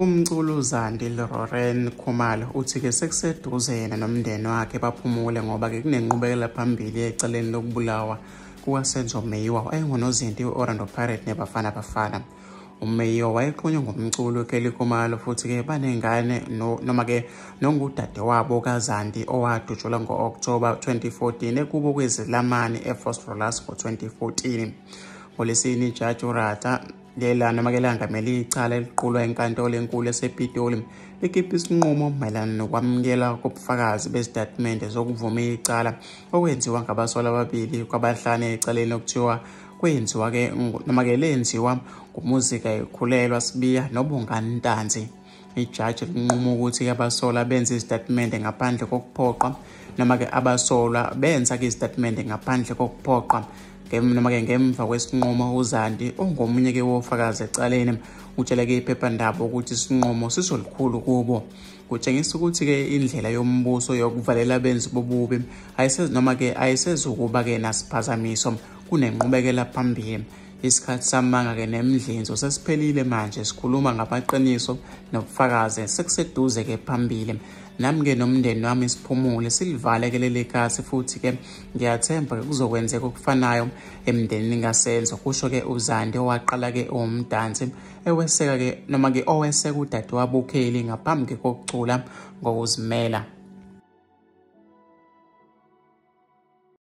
Umculi uZANDIE Khumalo uthi ke sekuseduze yena nomndeni wakhe baphumule ngoba ke kunenqubekela phambili ecaleni lokubulawa kuka Senzo Meyiw engunozinti Orlando Pirates neBafana Bafana. Meyiw wayeqhunywa ngumculi uZANDIE Khumalo futhi ke banengane noma ke nongudade wabo kaZANDIE owadutshulwa ngo-October 2014 ekubo kwezilamani ePhosphorus ngo-2014. Ngolesine ijaji uRata lela noma ke langamele icala eliqulwa enkantolo enkulu esePitoli likhipha isinqumo mayelana nokwamukela kobufakazi bezitatimende zokuvuma icala okwenziwa ngabasolwa ababili kwabahlane ecaleni okuthiwa kwenziwa ke noma ke lenziwa ngumuzika ekhulelwa sibiya nobungani ntanzi. Ijaji linquma ukuthi abasolwa benza izitatimende ngaphandle kokuphoqa noma ke abasolwa benza ke izitatimende ngaphandle kokuphoqa. Noma ke ngemva kwesinqumo uZANDIE ongomunye ke wofakazi ecaleni utshela ke iphephandaba ukuthi isinqumo sisolikhulu kubo. Kutshengisa ukuthi ke indlela yombuso yokuvalela abenzi bobubi ayisezukuba ke nasiphazamiso kunenqubekela phambili. Isikhathi Samanga ke nemidlinzo sesiphelile manje sikhuluma ngamaqiniso nobufakazi sekuseduze ke phambili. Nami ke nomndeni wami siphumule silivale ke leli khasi futhi ke ngiyathemba ke kuzokwenzeka okufanayo emndenini kaSenzo, kusho ke uZANDIE owaqala ke umdansi eweseka ke noma ke oweseka udade wabo uKheli ngaphambi kokucula ngokuzimela.